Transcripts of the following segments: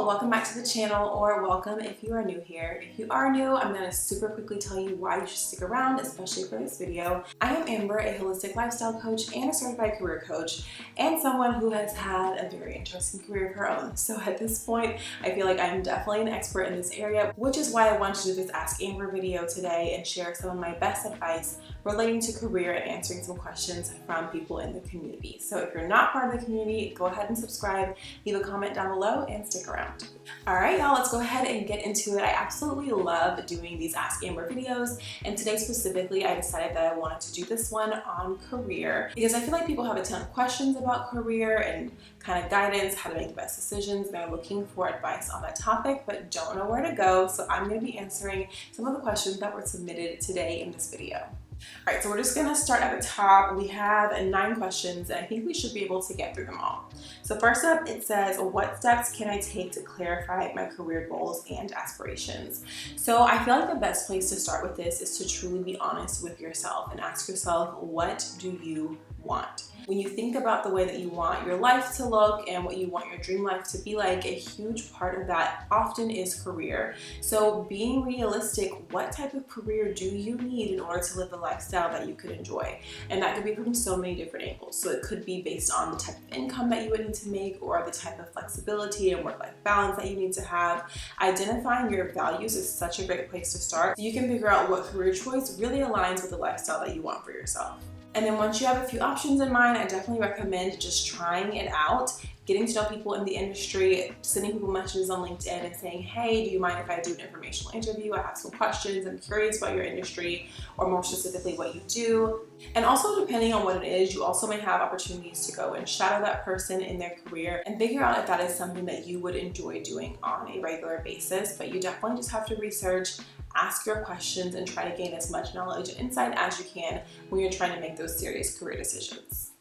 y'all, welcome back to the channel, or welcome if you are new here. If you are new, I'm going to super quickly tell you why you should stick around, especially for this video. I am Amber, a holistic lifestyle coach and a certified career coach, and someone who has had a very interesting career of her own. So at this point, I feel like I'm definitely an expert in this area, which is why I wanted to do this Ask Amber video today and share some of my best advice relating to career and answering some questions from people in the community. So if you're not part of the community, go ahead and subscribe, leave a comment down below, and stick around. All right, y'all, let's go ahead and get into it. I absolutely love doing these Ask Amber videos, and today specifically, I decided that I wanted to do this one on career because I feel like people have a ton of questions about career and kind of guidance, how to make the best decisions, and they're looking for advice on that topic, but don't know where to go. So I'm going to be answering some of the questions that were submitted today in this video. All right, so we're just gonna start at the top. We have 9 questions, and I think we should be able to get through them all. So first up, it says, what steps can I take to clarify my career goals and aspirations? So I feel like the best place to start with this is to truly be honest with yourself and ask yourself, what do you want? When you think about the way that you want your life to look and what you want your dream life to be like, a huge part of that often is career. So being realistic, what type of career do you need in order to live the lifestyle that you could enjoy? And that could be from so many different angles. So it could be based on the type of income that you would need to make or the type of flexibility and work-life balance that you need to have. Identifying your values is such a great place to start. So you can figure out what career choice really aligns with the lifestyle that you want for yourself. And then once you have a few options in mind, I definitely recommend just trying it out, getting to know people in the industry, sending people messages on LinkedIn and saying, hey, do you mind if I do an informational interview? I have some questions. I'm curious about your industry, or more specifically what you do. And also, depending on what it is, you also may have opportunities to go and shadow that person in their career and figure out if that is something that you would enjoy doing on a regular basis. But you definitely just have to research, ask your questions, and try to gain as much knowledge and insight as you can when you're trying to make those serious career decisions.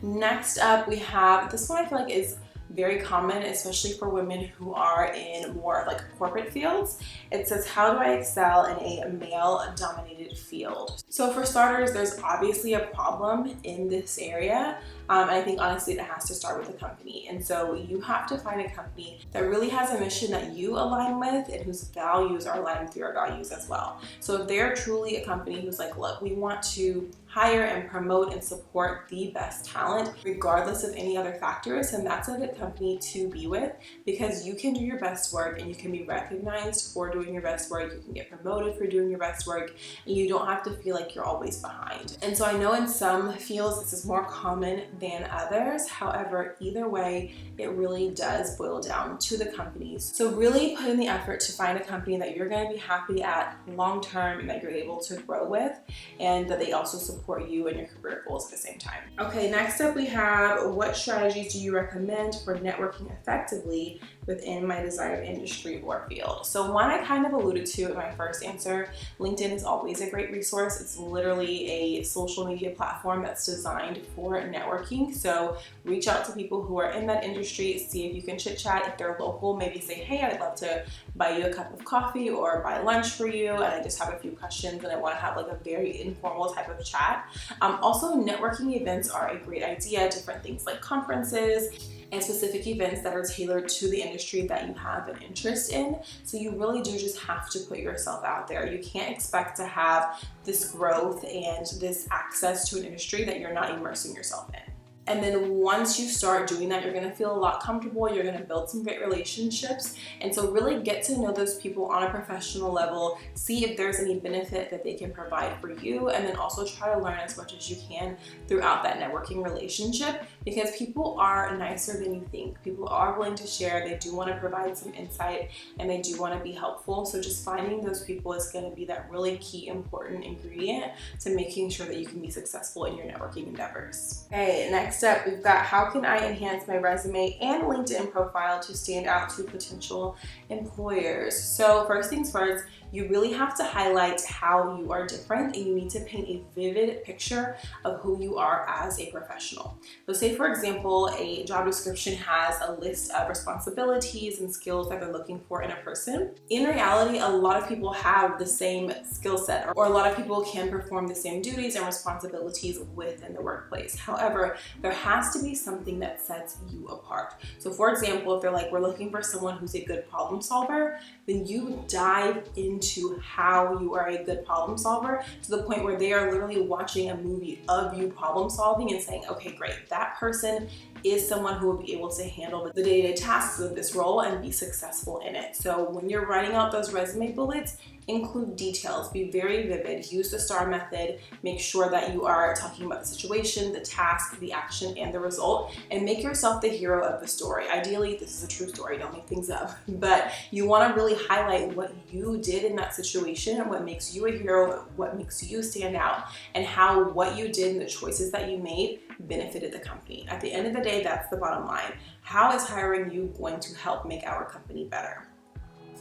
Next up, we have this one. I feel like is very common, especially for women who are in more like corporate fields. It says, how do I excel in a male-dominated field? So for starters, there's obviously a problem in this area. And I think honestly, it has to start with the company. And so you have to find a company that really has a mission that you align with and whose values are aligned with your values as well. So if they're truly a company who's like, look, we want to hire and promote and support the best talent, regardless of any other factors, then that's a good company to be with, because you can do your best work and you can be recognized for doing your best work. You can get promoted for doing your best work, and you don't have to feel like you're always behind. And so I know in some fields this is more common than others. However, either way, it really does boil down to the companies. So really put in the effort to find a company that you're going to be happy at long term and that you're able to grow with, and that they also support you and your career goals at the same time. Okay, next up we have, what strategies do you recommend for networking effectively within my desired industry or field? So one I kind of alluded to in my first answer, LinkedIn is always a great resource. It's literally a social media platform that's designed for networking. So reach out to people who are in that industry, see if you can chit chat. If they're local, maybe say, hey, I'd love to buy you a cup of coffee or buy lunch for you, and I just have a few questions and I want to have like a very informal type of chat. Also, networking events are a great idea. Different things like conferences and specific events that are tailored to the industry that you have an interest in. So you really do just have to put yourself out there. You can't expect to have this growth and this access to an industry that you're not immersing yourself in. And then once you start doing that, you're going to feel a lot comfortable. You're going to build some great relationships. And so really get to know those people on a professional level, see if there's any benefit that they can provide for you, and then also try to learn as much as you can throughout that networking relationship, because people are nicer than you think. People are willing to share. They do want to provide some insight, and they do want to be helpful. So just finding those people is going to be that really key important ingredient to making sure that you can be successful in your networking endeavors. Okay, next up, we've got, how can I enhance my resume and LinkedIn profile to stand out to potential employers? So first things first, you really have to highlight how you are different, and you need to paint a vivid picture of who you are as a professional. So say, for example, a job description has a list of responsibilities and skills that they're looking for in a person. In reality, a lot of people have the same skill set, or a lot of people can perform the same duties and responsibilities within the workplace. However, there has to be something that sets you apart. So for example, if they're like, we're looking for someone who's a good problem solver, then you dive into how you are a good problem solver to the point where they are literally watching a movie of you problem solving and saying, okay, great, that person is someone who will be able to handle the day-to-day tasks of this role and be successful in it. So when you're writing out those resume bullets, include details, be very vivid, use the STAR method, make sure that you are talking about the situation, the task, the action, and the result, and make yourself the hero of the story. Ideally, this is a true story, don't make things up, but you want to really highlight what you did in that situation and what makes you a hero, what makes you stand out, and how what you did and the choices that you made benefited the company. At the end of the day, that's the bottom line. How is hiring you going to help make our company better?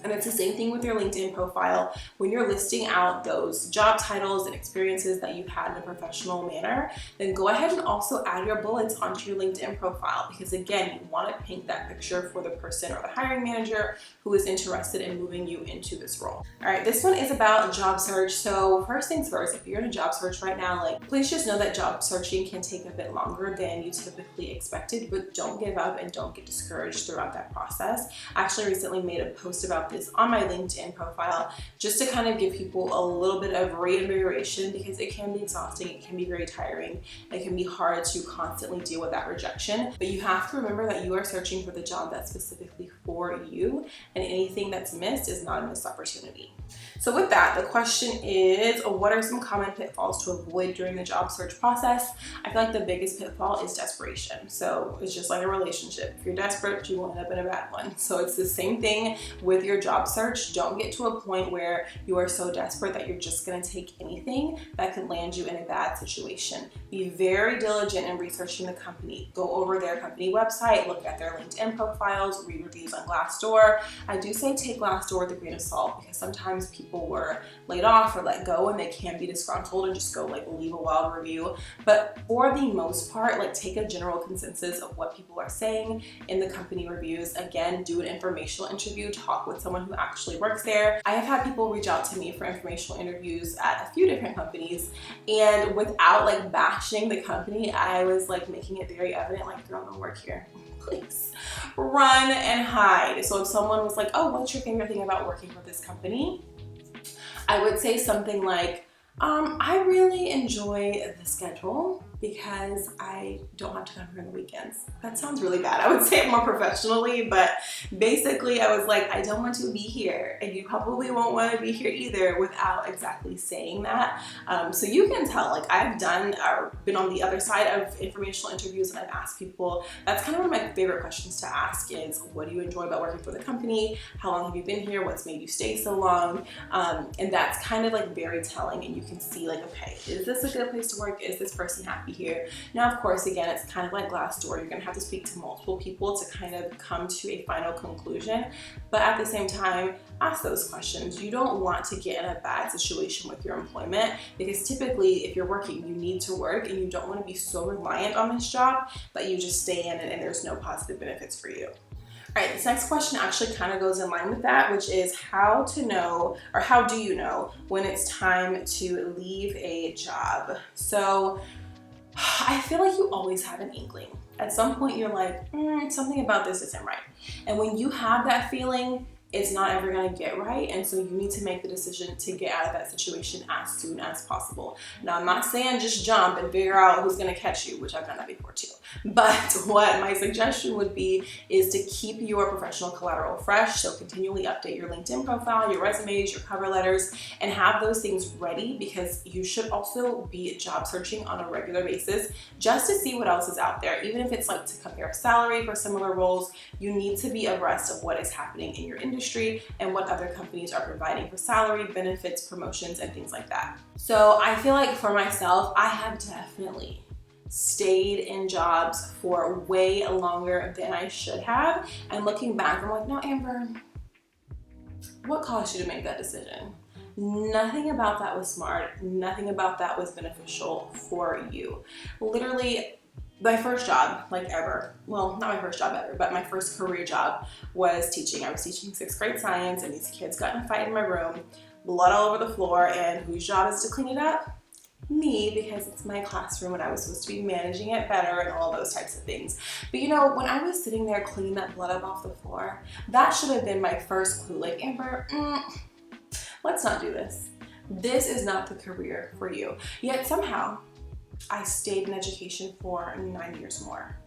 And it's the same thing with your LinkedIn profile. When you're listing out those job titles and experiences that you've had in a professional manner, then go ahead and also add your bullets onto your LinkedIn profile, because again, you want to paint that picture for the person or the hiring manager who is interested in moving you into this role. All right, this one is about job search. So first things first, if you're in a job search right now, please just know that job searching can take a bit longer than you typically expected, but don't give up and don't get discouraged throughout that process. I actually recently made a post about this on my LinkedIn profile just to kind of give people a little bit of reinvigoration, because it can be exhausting, it can be very tiring, it can be hard to constantly deal with that rejection, but you have to remember that you are searching for the job that's specifically for you, and anything that's missed is not a missed opportunity. So with that, the question is, what are some common pitfalls to avoid during the job search process? I feel like the biggest pitfall is desperation. So it's just like a relationship. If you're desperate, you will end up in a bad one. So it's the same thing with your job search. Don't get to a point where you are so desperate that you're just going to take anything that could land you in a bad situation. Be very diligent in researching the company. Go over their company website, look at their LinkedIn profiles, read reviews on Glassdoor. I do say take Glassdoor with a grain of salt, because sometimes people were laid off or let go and they can be disgruntled and just go leave a wild review. But for the most part, take a general consensus of what people are saying in the company reviews. Again, do an informational interview, talk with someone who actually works there. I have had people reach out to me for informational interviews at a few different companies, and without bashing the company, I was making it very evident, girl, don't work here. Please run and hide. So if someone was oh, what's your favorite thing about working for this company? I would say something like, I really enjoy the schedule because I don't have to come here on the weekends. That sounds really bad. I would say it more professionally, but basically I was I don't want to be here, and you probably won't want to be here either, without exactly saying that. So you can tell, I've done or been on the other side of informational interviews, and I've asked people, that's kind of one of my favorite questions to ask is, what do you enjoy about working for the company? How long have you been here? What's made you stay so long? And that's kind of very telling, and you can see okay, is this a good place to work? Is this person happy here? Now, of course, again, it's kind of like Glassdoor. You're gonna have to speak to multiple people to kind of come to a final conclusion, but at the same time, ask those questions. You don't want to get in a bad situation with your employment, because typically if you're working, you need to work, and you don't want to be so reliant on this job that you just stay in it and there's no positive benefits for you. All right, this next question actually kind of goes in line with that, which is how to know, or how do you know when it's time to leave a job? So I feel like you always have an inkling. At some point you're something about this isn't right. And when you have that feeling, it's not ever going to get right, and so you need to make the decision to get out of that situation as soon as possible. Now, I'm not saying just jump and figure out who's going to catch you, which I've done that before too, but what my suggestion would be is to keep your professional collateral fresh. So continually update your LinkedIn profile, your resumes, your cover letters, and have those things ready, because you should also be job searching on a regular basis just to see what else is out there. Even if it's to compare salary for similar roles, you need to be abreast of what is happening in your industry and what other companies are providing for salary, benefits, promotions, and things like that. So I feel for myself, I have definitely stayed in jobs for way longer than I should have. And looking back, I'm no, Amber, what caused you to make that decision? Nothing about that was smart. Nothing about that was beneficial for you. Literally, my first job, ever, well, not my first job ever, but my first career job was teaching. I was teaching 6th grade science, and these kids got in a fight in my room, blood all over the floor, and whose job is to clean it up? me because it's my classroom and I was supposed to be managing it better and all those types of things. But you know, when I was sitting there cleaning that blood up off the floor, that should have been my first clue. Like, Amber, let's not do this. This is not the career for you. Yet somehow, I stayed in education for 9 years more.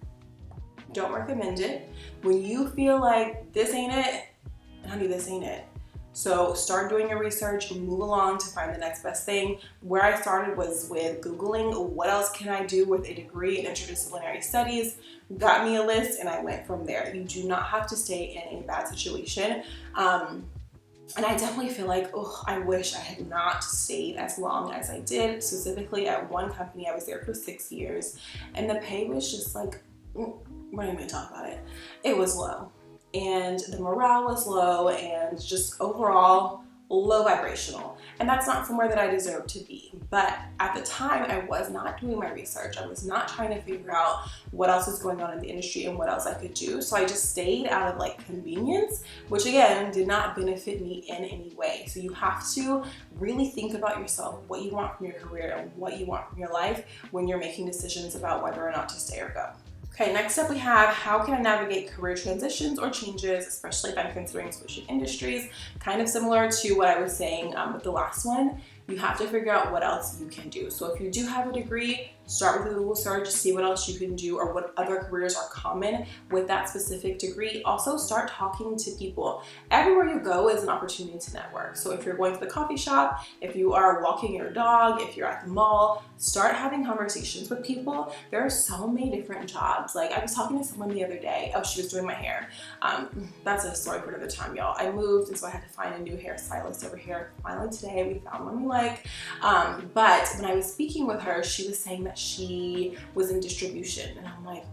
Don't recommend it. When you feel like this ain't it, honey, this ain't it. So start doing your research and move along to find the next best thing. Where I started was with Googling, what else can I do with a degree in interdisciplinary studies? Got me a list and I went from there. You do not have to stay in a bad situation. And I definitely feel like, oh, I wish I had not stayed as long as I did. Specifically at one company, I was there for 6 years and the pay was just like, we're not even gonna talk about it. It was low and the morale was low and just overall low vibrational. And that's not somewhere that I deserve to be. But at the time, I was not doing my research. I was not trying to figure out what else is going on in the industry and what else I could do. So I just stayed out of like convenience, which again, did not benefit me in any way. So you have to really think about yourself, what you want from your career and what you want from your life when you're making decisions about whether or not to stay or go. Okay, next up we have, how can I navigate career transitions or changes, especially if I'm considering switching industries? Kind of similar to what I was saying with the last one. You have to figure out what else you can do. So if you do have a degree, start with a Google search, see what else you can do or what other careers are common with that specific degree. Also start talking to people. Everywhere you go is an opportunity to network. So if you're going to the coffee shop, if you are walking your dog, if you're at the mall, start having conversations with people. There are so many different jobs. Like I was talking to someone the other day, oh, she was doing my hair. That's a story for another time, y'all. I moved and so I had to find a new hairstylist over here. Finally today we found one we like. But when I was speaking with her, she was saying that she was in distribution and I'm like,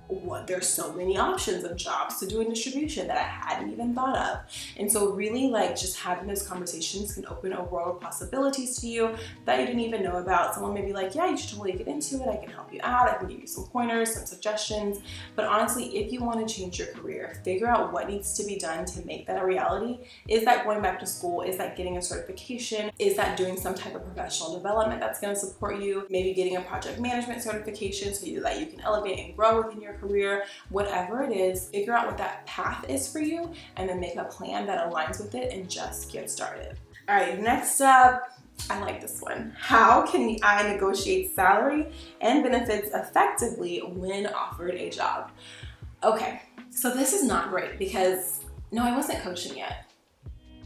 what? There's so many options of jobs to do in distribution that I hadn't even thought of. And so really like just having those conversations can open a world of possibilities to you that you didn't even know about. Someone may be like, yeah, you should totally get into it. I can help you out. I can give you some pointers, some suggestions. But honestly, if you want to change your career, figure out what needs to be done to make that a reality. Is that going back to school? Is that getting a certification? Is that doing some type of professional development that's going to support you? Maybe getting a project management certification so that you can elevate and grow within your career. Whatever it is, figure out what that path is for you and then make a plan that aligns with it and just get started. All right, next up, I like this one. How can I negotiate salary and benefits effectively when offered a job? Okay, so this is not great because no, I wasn't coaching yet.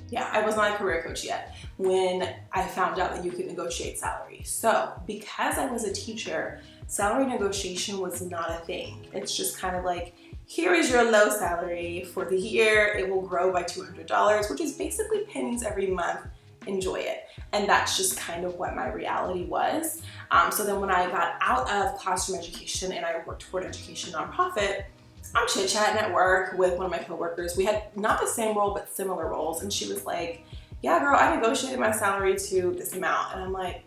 Yeah, I was not a career coach yet when I found out that you could negotiate salary. So because I was a teacher, salary negotiation was not a thing. It's just kind of like, here is your low salary for the year. It will grow by $200, which is basically pennies every month. Enjoy it. And that's just kind of what my reality was. So then when I got out of classroom education and I worked for an education nonprofit, I'm chit-chatting at work with one of my coworkers. We had not the same role, but similar roles. And she was like, yeah, girl, I negotiated my salary to this amount. And I'm like,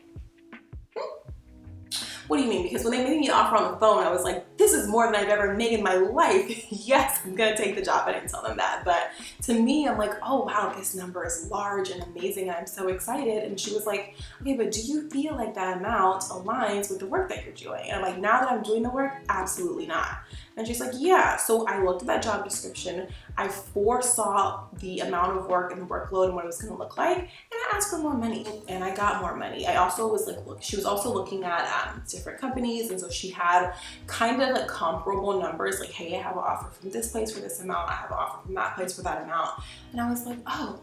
what do you mean? Because when they made me an offer on the phone, I was like, this is more than I've ever made in my life. Yes, I'm gonna take the job. I didn't tell them that. But to me, I'm like, oh wow, this number is large and amazing and I'm so excited. And she was like, okay, but do you feel like that amount aligns with the work that you're doing? And I'm like, now that I'm doing the work, absolutely not. And she's like, yeah. So I looked at that job description. I foresaw the amount of work and the workload and what it was gonna look like. And I asked for more money and I got more money. I also was like, look, she was also looking at different companies. And so she had kind of like comparable numbers, like, hey, I have an offer from this place for this amount. I have an offer from that place for that amount. And I was like, oh,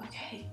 okay.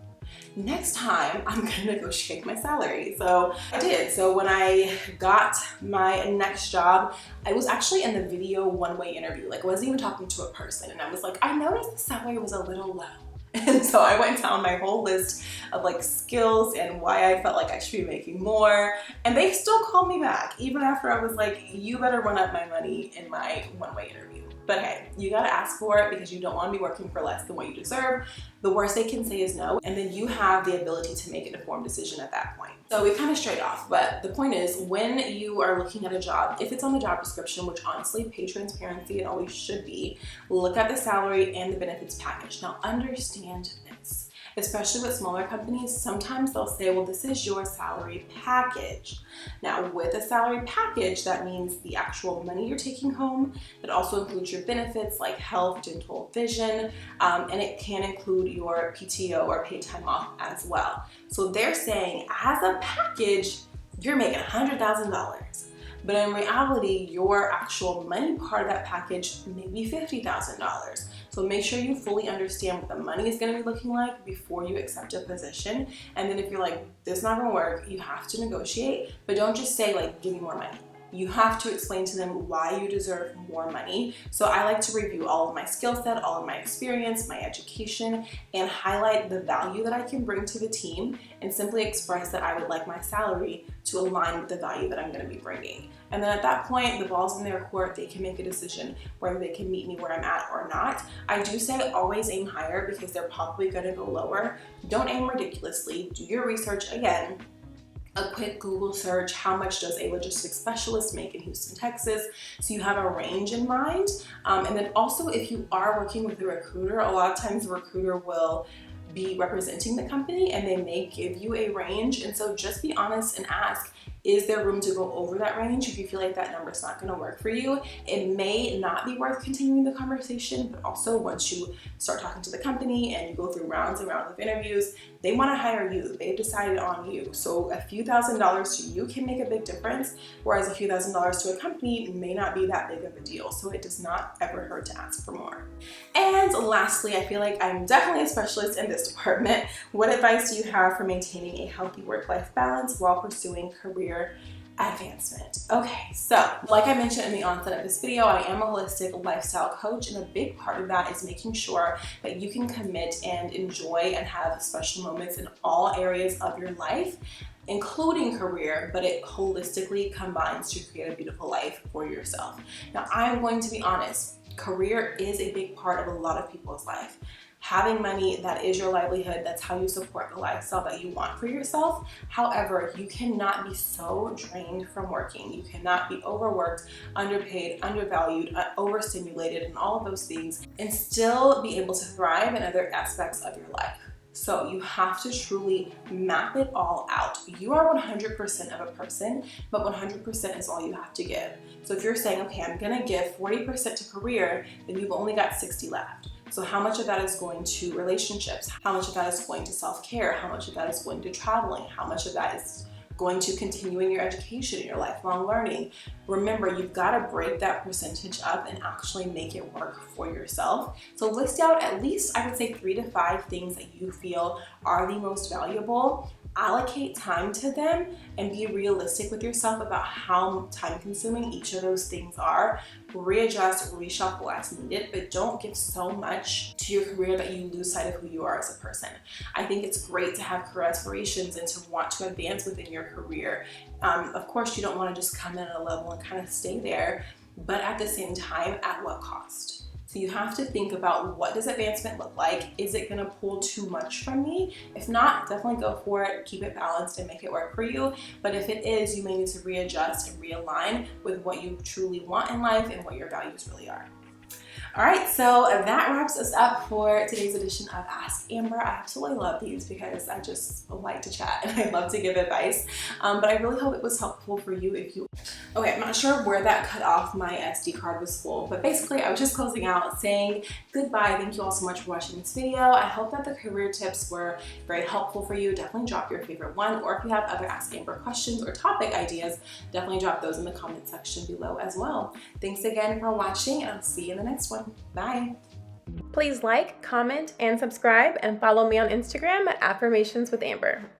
Next time I'm gonna negotiate my salary. So I did. So when I got my next job, I was actually in the video one-way interview. Like I wasn't even talking to a person. And I was like, I noticed the salary was a little low. And so I went down my whole list of like skills and why I felt like I should be making more. And they still called me back, even after I was like, you better run up my money in my one-way interview. But hey, you gotta ask for it because you don't wanna be working for less than what you deserve. The worst they can say is no, and then you have the ability to make an informed decision at that point. So we kind of strayed off, but the point is when you are looking at a job, if it's on the job description, which honestly, pay transparency, it always should be, look at the salary and the benefits package. Now understand this. especially with smaller companies, sometimes they'll say, well, this is your salary package. Now, with a salary package, that means the actual money you're taking home. It also includes your benefits like health, dental, vision, and it can include your PTO or paid time off as well. So they're saying as a package, you're making $100,000. But in reality, your actual money part of that package may be $50,000. So make sure you fully understand what the money is going to be looking like before you accept a position. And then if you're like, this is not going to work, you have to negotiate, but don't just say like, give me more money. You have to explain to them why you deserve more money. So I like to review all of my skill set, all of my experience, my education, and highlight the value that I can bring to the team and simply express that I would like my salary to align with the value that I'm going to be bringing. And then at that point, the ball's in their court. They can make a decision whether they can meet me where I'm at or not. I do say always aim higher because they're probably going to go lower. Don't aim ridiculously. Do your research again. A quick Google search, how much does a logistics specialist make in Houston, Texas? So you have a range in mind. And then also if you are working with a recruiter, a lot of times the recruiter will be representing the company and they may give you a range. And so just be honest and ask, is there room to go over that range? If you feel like that number is not going to work for you, it may not be worth continuing the conversation, but also once you start talking to the company and you go through rounds and rounds of interviews, they want to hire you. They've decided on you. So a few $1,000s to you can make a big difference, whereas a few $1,000s to a company may not be that big of a deal. So it does not ever hurt to ask for more. And lastly, I feel like I'm definitely a specialist in this department. What advice do you have for maintaining a healthy work-life balance while pursuing career advancement? Okay, so like I mentioned in the onset of this video, I am a holistic lifestyle coach, and a big part of that is making sure that you can commit and enjoy and have special moments in all areas of your life, including career, but it holistically combines to create a beautiful life for yourself. Now, I'm going to be honest, career is a big part of a lot of people's life. Having money, that is your livelihood. That's how you support the lifestyle that you want for yourself. However, you cannot be so drained from working. You cannot be overworked, underpaid, undervalued, overstimulated, and all of those things, and still be able to thrive in other aspects of your life. So you have to truly map it all out. You are 100% of a person, but 100% is all you have to give. So if you're saying, okay, I'm gonna give 40% to career, then you've only got 60 left. So how much of that is going to relationships? How much of that is going to self-care? How much of that is going to traveling? How much of that is going to continuing your education and your lifelong learning? Remember, you've got to break that percentage up and actually make it work for yourself. So list out at least, I would say, 3 to 5 things that you feel are the most valuable. Allocate time to them and be realistic with yourself about how time consuming each of those things are. Readjust, reshuffle as needed, but don't give so much to your career that you lose sight of who you are as a person. I think it's great to have career aspirations and to want to advance within your career. Of course, you don't want to just come in at a level and kind of stay there, but at the same time, at what cost? So you have to think about, what does advancement look like? Is it gonna pull too much from me? If not, definitely go for it, keep it balanced and make it work for you. But if it is, you may need to readjust and realign with what you truly want in life and what your values really are. All right, so that wraps us up for today's edition of Ask Amber. I absolutely love these because I just like to chat and I love to give advice. But I really hope it was helpful for you if you... Okay, I'm not sure where that cut off. My SD card was full, but basically I was just closing out saying goodbye. Thank you all so much for watching this video. I hope that the career tips were very helpful for you. Definitely drop your favorite one, or if you have other Ask Amber questions or topic ideas, definitely drop those in the comment section below as well. Thanks again for watching, and I'll see you in the next one. Bye. Please like, comment, and subscribe, and follow me on Instagram at Affirmations with Amber.